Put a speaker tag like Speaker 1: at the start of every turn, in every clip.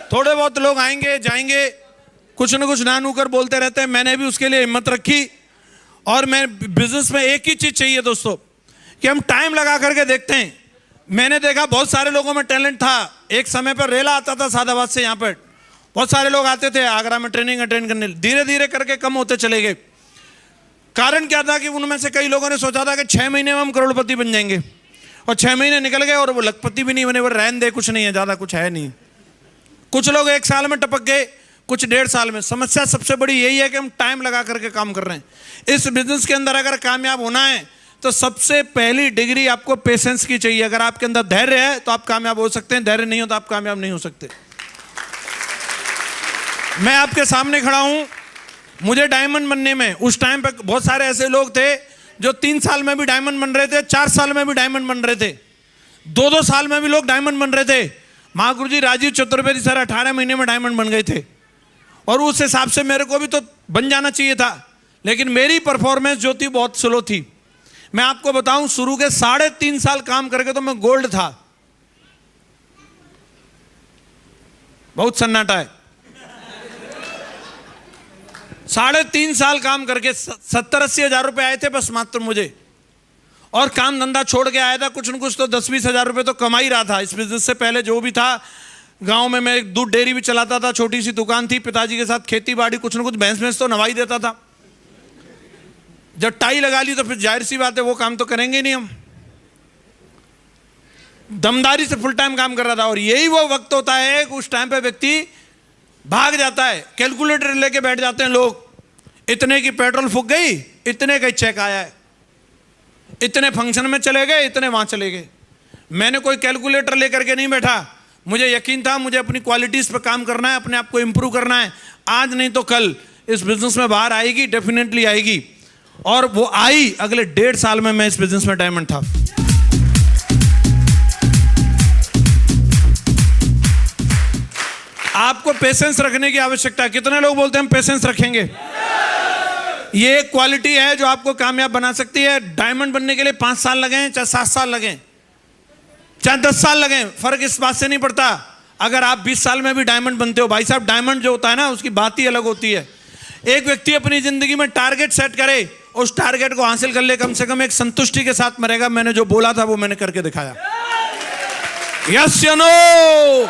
Speaker 1: थोड़े बहुत लोग आएंगे जाएंगे, कुछ न कुछ ना कर बोलते रहते हैं। मैंने भी उसके लिए हिम्मत रखी और मैं बिजनेस में एक ही चीज चाहिए दोस्तों कि हम टाइम लगा करके देखते हैं। मैंने देखा बहुत सारे लोगों में टैलेंट था। एक समय पर रेला आता था सादाबाद से, यहाँ पर बहुत सारे लोग आते थे आगरा में ट्रेनिंग अटेंड करने। धीरे धीरे करके कम होते चले गए। कारण क्या था कि उनमें से कई लोगों ने सोचा था कि 6 महीने में हम करोड़पति बन जाएंगे, और 6 महीने निकल गए और वो लखपति भी नहीं बने। वो रहन दे, कुछ नहीं है, ज़्यादा कुछ है नहीं। कुछ लोग 1 साल में टपक गए, कुछ 1.5 साल में। समस्या सबसे बड़ी यही है कि हम टाइम लगा करके काम कर रहे हैं। इस बिजनेस के अंदर अगर कामयाब होना है तो सबसे पहली डिग्री आपको पेशेंस की चाहिए। अगर आपके अंदर धैर्य है तो आप कामयाब हो सकते हैं, धैर्य नहीं हो तो आप कामयाब नहीं हो सकते। मैं आपके सामने खड़ा हूं, मुझे डायमंड बनने में उस टाइम पे बहुत सारे ऐसे लोग थे जो 3 साल में भी डायमंड बन रहे थे, 4 साल में भी डायमंड बन रहे थे, 2-2 साल में भी लोग डायमंड बन रहे थे। महागुरु जी राजीव चतुर्वेदी सर 18 महीने में डायमंड बन गए थे, और उस हिसाब से मेरे को भी तो बन जाना चाहिए था। लेकिन मेरी परफॉर्मेंस जो थी बहुत स्लो थी। मैं आपको बताऊं, शुरू के 3.5 साल काम करके तो मैं गोल्ड था। बहुत सन्नाटा है। 3.5 साल काम करके 70-80 हज़ार रुपए आए थे बस मात्र मुझे, और काम धंधा छोड़ के आया था। कुछ न कुछ तो 10-20 हज़ार रुपए तो कमा ही रहा था। इस बिजनेस से पहले जो भी था, गांव में मैं एक दूध डेयरी भी चलाता था, छोटी सी दुकान थी, पिताजी के साथ खेती बाड़ी, कुछ न कुछ भैंस तो नवाई देता था। जब टाई लगा ली तो फिर जाहिर सी बात है वो काम तो करेंगे नहीं हम। दमदारी से फुल टाइम काम कर रहा था। और यही वो वक्त होता है कि उस टाइम पे व्यक्ति भाग जाता है, कैलकुलेटर लेके बैठ जाते हैं लोग। इतने की पेट्रोल फूक गई, इतने का चेक आया है, इतने फंक्शन में चले गए, इतने वहां चले गए। मैंने कोई कैलकुलेटर लेकर के नहीं बैठा। मुझे यकीन था मुझे अपनी क्वालिटीज पर काम करना है, अपने आप को इंप्रूव करना है। आज नहीं तो कल इस बिजनेस में बाहर आएगी, डेफिनेटली आएगी। और वो आई। अगले 1.5 साल में मैं इस बिजनेस में डायमंड था। आपको पेशेंस रखने की आवश्यकता है। कितने लोग बोलते हैं हम पेशेंस रखेंगे? ये एक क्वालिटी है जो आपको कामयाब बना सकती है। डायमंड बनने के लिए 5 साल लगे, चाहे 7 साल लगे, चाहे 10 साल लगे, फर्क इस बात से नहीं पड़ता। अगर आप 20 साल में भी डायमंड बनते हो, भाई साहब, डायमंड जो होता है ना, उसकी बात ही अलग होती है। एक व्यक्ति अपनी जिंदगी में टारगेट सेट करे, उस टारगेट को हासिल कर ले, कम से कम एक संतुष्टि के साथ मरेगा। मैंने जो बोला था वो मैंने करके दिखाया। यस या नो?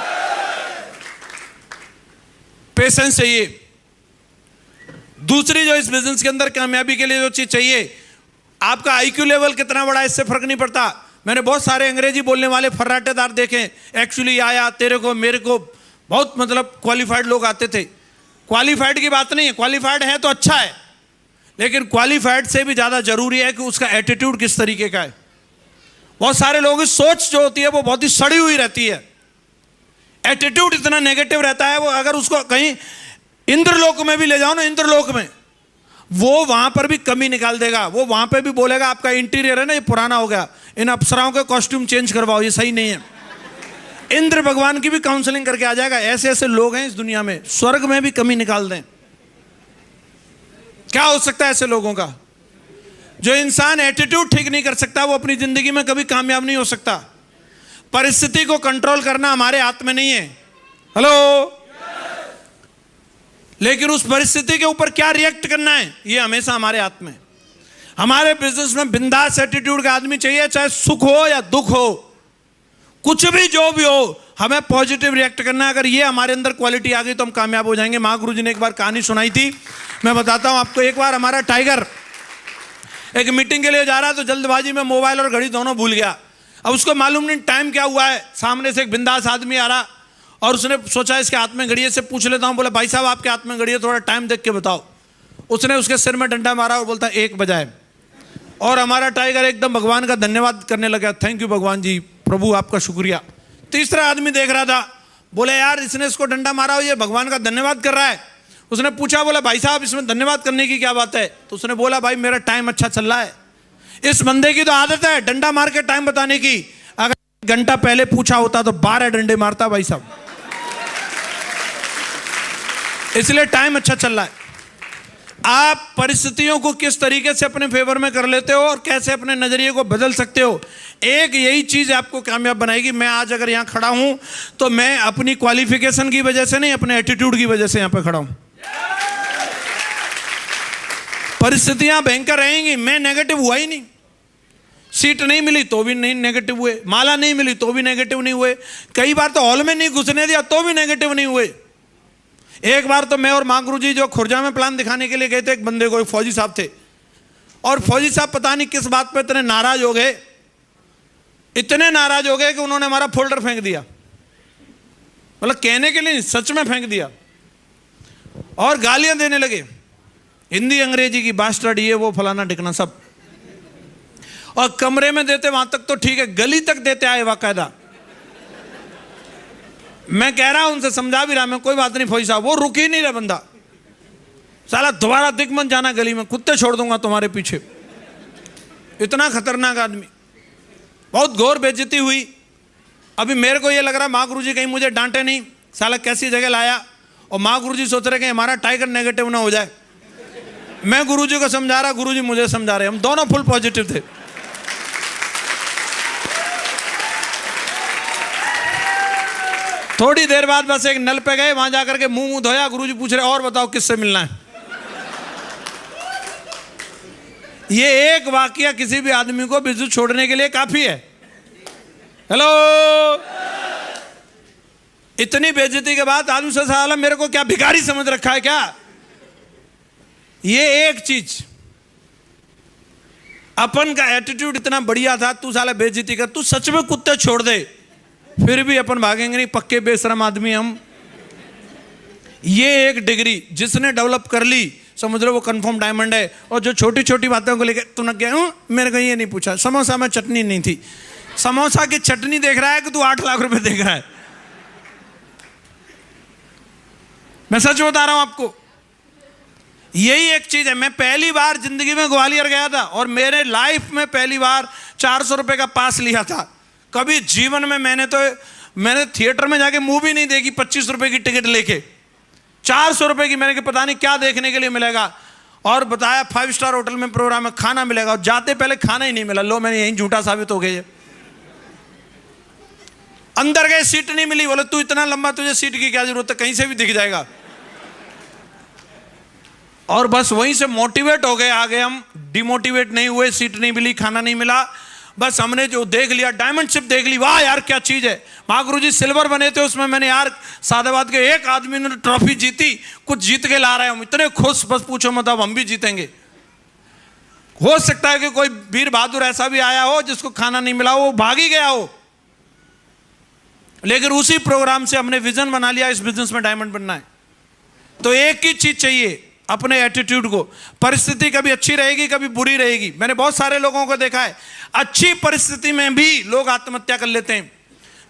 Speaker 1: पेशेंस चाहिए। दूसरी जो इस बिजनेस के अंदर कामयाबी के लिए जो चीज चाहिए, आपका आईक्यू लेवल कितना बड़ा है इससे फर्क नहीं पड़ता। मैंने बहुत सारे अंग्रेजी बोलने वाले फर्राटेदार देखे। एक्चुअली आया, तेरे को, मेरे को, बहुत मतलब क्वालिफाइड लोग आते थे। क्वालिफाइड की बात नहीं है, क्वालिफाइड है तो अच्छा है, लेकिन क्वालिफाइड से भी ज़्यादा जरूरी है कि उसका एटीट्यूड किस तरीके का है। बहुत सारे लोगों की सोच जो होती है वो बहुत ही सड़ी हुई रहती है। एटीट्यूड इतना नेगेटिव रहता है, वो अगर उसको कहीं इंद्रलोक में भी ले जाओ ना, इंद्रलोक में, वो वहां पर भी कमी निकाल देगा। वो वहां पे भी बोलेगा आपका इंटीरियर है ना, ये पुराना हो गया, इन अप्सराओं के कॉस्ट्यूम चेंज करवाओ, ये सही नहीं है। इंद्र भगवान की भी काउंसलिंग करके आ जाएगा। ऐसे ऐसे लोग हैं इस दुनिया में, स्वर्ग में भी कमी निकाल दें। क्या हो सकता है ऐसे लोगों का? जो इंसान एटीट्यूड ठीक नहीं कर सकता, वो अपनी जिंदगी में कभी कामयाब नहीं हो सकता। परिस्थिति को कंट्रोल करना हमारे हाथ में नहीं है। हेलो? लेकिन उस परिस्थिति के ऊपर क्या रिएक्ट करना है, ये हमेशा हमारे हाथ में। हमारे बिजनेस में बिंदास एटीट्यूड का आदमी चाहिए, चाहे सुख हो या दुख हो, कुछ भी जो भी हो, हमें पॉजिटिव रिएक्ट करना है। अगर ये हमारे अंदर क्वालिटी आ गई तो हम कामयाब हो जाएंगे। महागुरु जी ने एक बार कहानी सुनाई थी, मैं बताता हूं आपको। एक बार हमारा टाइगर एक मीटिंग के लिए जा रहा, तो जल्दबाजी में मोबाइल और घड़ी दोनों भूल गया। अब उसको मालूम नहीं टाइम क्या हुआ है। सामने से एक बिंदास आदमी आ रहा, और उसने सोचा इसके हाथ में घड़ी है, से पूछ लेता हूं। बोला भाई साहब आपके हाथ में घड़ी है, थोड़ा टाइम देख के बताओ। उसने उसके सिर में डंडा मारा और बोलता 1 बजाए। और हमारा टाइगर एकदम भगवान का धन्यवाद करने लगा, थैंक यू भगवान जी, प्रभु आपका शुक्रिया। तीसरा आदमी देख रहा था, बोले यार इसने इसको डंडा मारा हो, ये भगवान का धन्यवाद कर रहा है। उसने पूछा, बोला भाई साहब इसमें धन्यवाद करने की क्या बात है? तो उसने बोला भाई मेरा टाइम अच्छा चल रहा है। इस बंदे की तो आदत है डंडा मार के टाइम बताने की। अगर 1 घंटा पहले पूछा होता तो 12 डंडे मारता भाई साहब। इसलिए टाइम अच्छा चल रहा है। आप परिस्थितियों को किस तरीके से अपने फेवर में कर लेते हो और कैसे अपने नजरिए को बदल सकते हो, एक यही चीज आपको कामयाब बनाएगी। मैं आज अगर यहां खड़ा हूं तो मैं अपनी क्वालिफिकेशन की वजह से नहीं, अपने एटीट्यूड की वजह से यहां पे खड़ा हूं। परिस्थितियां भयंकर रहेंगी, मैं नेगेटिव हुआ ही नहीं। सीट नहीं मिली तो भी नहीं नेगेटिव हुए, माला नहीं मिली तो भी नेगेटिव नहीं हुए, कई बार तो हॉल में नहीं घुसने दिया तो भी नेगेटिव नहीं हुए। एक बार तो मैं और मां गुरु जी जो खुर्जा में प्लान दिखाने के लिए गए थे, एक बंदे को, एक फौजी साहब थे, और फौजी साहब पता नहीं किस बात पे इतने नाराज हो गए, इतने नाराज हो गए कि उन्होंने हमारा फोल्डर फेंक दिया। मतलब कहने के लिए सच में फेंक दिया, और गालियां देने लगे, हिंदी अंग्रेजी की, बास्टर्ड, ये वो फलाना ढिकना सब। और कमरे में देते वहां तक तो ठीक है, गली तक देते आए बाकायदा। मैं कह रहा हूं उनसे, समझा भी रहा मैं, कोई बात नहीं फौजी साहब, वो रुक ही नहीं रहा बंदा, साला दोबारा दिख मत जाना गली में, कुत्ते छोड़ दूंगा तुम्हारे पीछे। इतना खतरनाक आदमी, बहुत घोर बेइज्जती हुई। अभी मेरे को ये लग रहा माँ गुरु जी कहीं मुझे डांटे नहीं, साला कैसी जगह लाया, और माँ गुरु जी सोच रहे कि हमारा टाइगर नेगेटिव ना हो जाए। मैं गुरु जी को समझा रहा, गुरु जी मुझे समझा रहे, हम दोनों फुल पॉजिटिव थे। थोड़ी देर बाद बस एक नल पे गए, वहां जाकर के मुंह धोया, गुरुजी पूछ रहे और बताओ किससे मिलना है। ये एक वाकया किसी भी आदमी को बिजनेस छोड़ने के लिए काफी है। हेलो, इतनी बेइज्जती के बाद आदमी से साला मेरे को क्या भिखारी समझ रखा है क्या? ये एक चीज, अपन का एटीट्यूड इतना बढ़िया था, तू साला बेइज्जती कर, तू सच में कुत्ते छोड़ दे, फिर भी अपन भागेंगे नहीं, पक्के बेशरम आदमी हम। ये एक डिग्री जिसने डेवलप कर ली, समझ लो वो कंफर्म डायमंड है। और जो छोटी छोटी बातों को लेकर तूने क्या, मेरे को ये नहीं पूछा, समोसा में चटनी नहीं थी, समोसा की चटनी देख रहा है कि तू 8 लाख रुपए देख रहा है। मैं सच बता रहा हूं आपको, यही एक चीज है। मैं पहली बार जिंदगी में ग्वालियर गया था और मेरे लाइफ में पहली बार 400 रुपए का पास लिया था। कभी जीवन में मैंने थिएटर में जाके मूवी नहीं देखी 25 रुपए की टिकट लेके, 400 रुपए की। मैंने कहा पता नहीं क्या देखने के लिए मिलेगा, और बताया 5 स्टार होटल में प्रोग्राम में खाना मिलेगा, और जाते पहले खाना ही नहीं मिला। लो, मैंने यही झूठा साबित हो गया। अंदर गए, सीट नहीं मिली, बोले तू इतना लंबा, तुझे सीट की क्या जरूरत है, कहीं से भी दिख जाएगा। और बस वहीं से मोटिवेट हो गए, आगे हम डिमोटिवेट नहीं हुए। सीट नहीं मिली, खाना नहीं मिला, बस हमने जो देख लिया, डायमंड शिप देख ली, वाह यार क्या चीज है। महागुरु जी सिल्वर बने थे, उसमें मैंने यार सादाबाद के एक आदमी ने ट्रॉफी जीती, कुछ जीत के ला रहे हैं हम, इतने खुश, बस पूछो मत, अब हम भी जीतेंगे। हो सकता है कि कोई वीर बहादुर ऐसा भी आया हो जिसको खाना नहीं मिला, वो भाग ही गया हो, लेकिन उसी प्रोग्राम से हमने विजन बना लिया, इस बिजनेस में डायमंड बनना है। तो एक ही चीज चाहिए, अपने एटीट्यूड को। परिस्थिति कभी अच्छी रहेगी, कभी बुरी रहेगी। मैंने बहुत सारे लोगों को देखा है, अच्छी परिस्थिति में भी लोग आत्महत्या कर लेते हैं।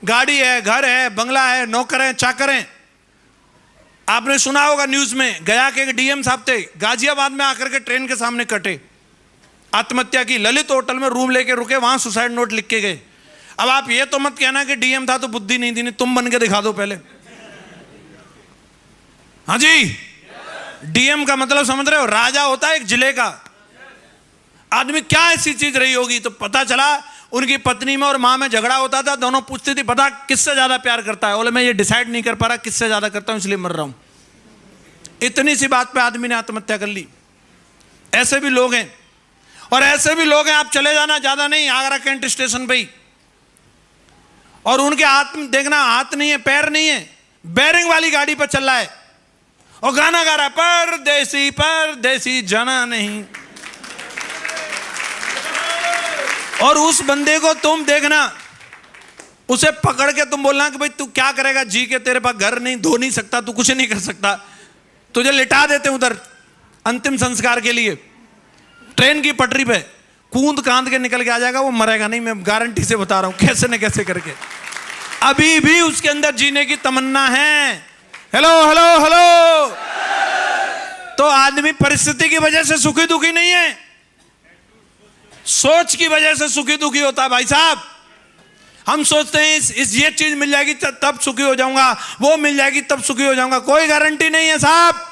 Speaker 1: गाड़ी है, घर है, बंगला है, नौकर है, चाकर है। आपने सुना होगा न्यूज में, गया के डीएम साहब थे, गाजियाबाद में आकर के ट्रेन के सामने कटे, आत्महत्या की। ललित होटल में रूम लेके रुके, वहां सुसाइड नोट लिख के गए। अब आप ये तो मत कहना कि डीएम था तो बुद्धि नहीं थी, नहीं, तुम बन के दिखा दो पहले। हाँ जी, डीएम का मतलब समझ रहे हो, राजा होता है एक जिले का। आदमी क्या ऐसी चीज रही होगी, तो पता चला उनकी पत्नी में और मां में झगड़ा होता था, दोनों पूछती थी पता किससे ज्यादा प्यार करता है, बोले मैं ये डिसाइड नहीं कर पा रहा किससे ज्यादा करता हूं, इसलिए मर रहा हूं। इतनी सी बात पे आदमी ने आत्महत्या कर ली। ऐसे भी लोग हैं, और ऐसे भी लोग हैं, आप चले जाना, ज्यादा नहीं, आगरा कैंट स्टेशन पे ही, और उनके हाथ में देखना, हाथ नहीं है, पैर नहीं है, बैरिंग वाली गाड़ी पर चल रहा है और गाना गा रहा है, परदेसी परदेसी जाना नहीं। और उस बंदे को तुम देखना, उसे पकड़ के तुम बोलना कि भाई तू क्या करेगा जी के, तेरे पास घर नहीं, धो नहीं सकता, तू कुछ नहीं कर सकता, तुझे लिटा देते उधर अंतिम संस्कार के लिए। ट्रेन की पटरी पे कूद कांद के निकल के आ जाएगा, वो मरेगा नहीं, मैं गारंटी से बता रहा हूं, कैसे न कैसे करके। अभी भी उसके अंदर जीने की तमन्ना है। Hello hello hello. तो आदमी परिस्थिति की वजह से सुखी दुखी नहीं है, सोच की वजह से सुखी दुखी होता है। भाई साहब, हम सोचते हैं इस ये चीज मिल जाएगी तब सुखी हो जाऊंगा, वो मिल जाएगी तब सुखी हो जाऊंगा, कोई गारंटी नहीं है साहब।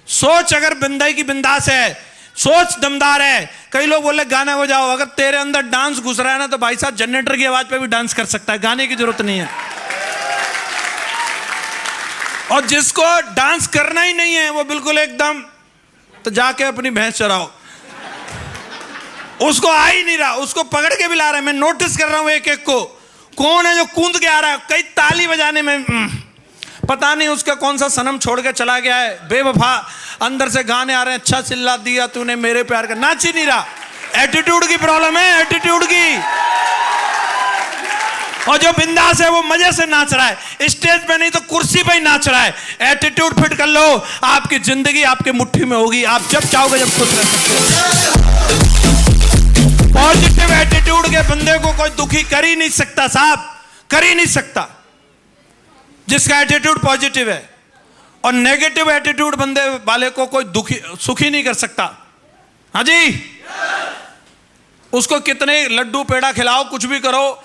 Speaker 1: सोच अगर बिंदाई की बिंदास है, सोच दमदार है। कई लोग बोले गाना बजाओ, अगर तेरे अंदर डांस घुस रहा है ना तो भाई साहब जनरेटर की आवाज पे भी डांस कर सकता है, गाने की जरूरत नहीं है। और जिसको डांस करना ही नहीं है वो बिल्कुल एकदम, तो जाके अपनी भैंस चराओ। उसको आ ही नहीं रहा, उसको पकड़ के भी ला रहे हैं। मैं नोटिस कर रहा हूं एक एक को, कौन है जो कूद के आ रहा है। कई ताली बजाने में पता नहीं उसका कौन सा सनम छोड़ के चला गया है, बेवफा। अंदर से गाने आ रहे हैं, अच्छा चिल्ला दिया तूने मेरे प्यार का, नाच ही नहीं रहा। एटीट्यूड की प्रॉब्लम है, एटीट्यूड की। और जो बिंदास है वो मजे से नाच रहा है, स्टेज पे नहीं तो कुर्सी पे ही नाच रहा है। एटीट्यूड फिट कर लो, आपकी जिंदगी आपके मुट्ठी में होगी, आप जब चाहोगे जब खुश रह सकते हो। पॉजिटिव एटीट्यूड के बंदे को कोई दुखी कर ही नहीं सकता साहब, कर ही नहीं सकता, जिसका एटीट्यूड पॉजिटिव है। और नेगेटिव एटीट्यूड बंदे वाले को कोई दुखी सुखी नहीं कर सकता। हाँ जी, उसको कितने लड्डू पेड़ा खिलाओ, कुछ भी करो,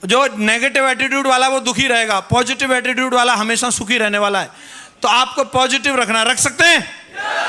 Speaker 1: जो नेगेटिव एटीट्यूड वाला वो दुखी रहेगा, पॉजिटिव एटीट्यूड वाला हमेशा सुखी रहने वाला है। तो आपको पॉजिटिव रखना, रख सकते हैं।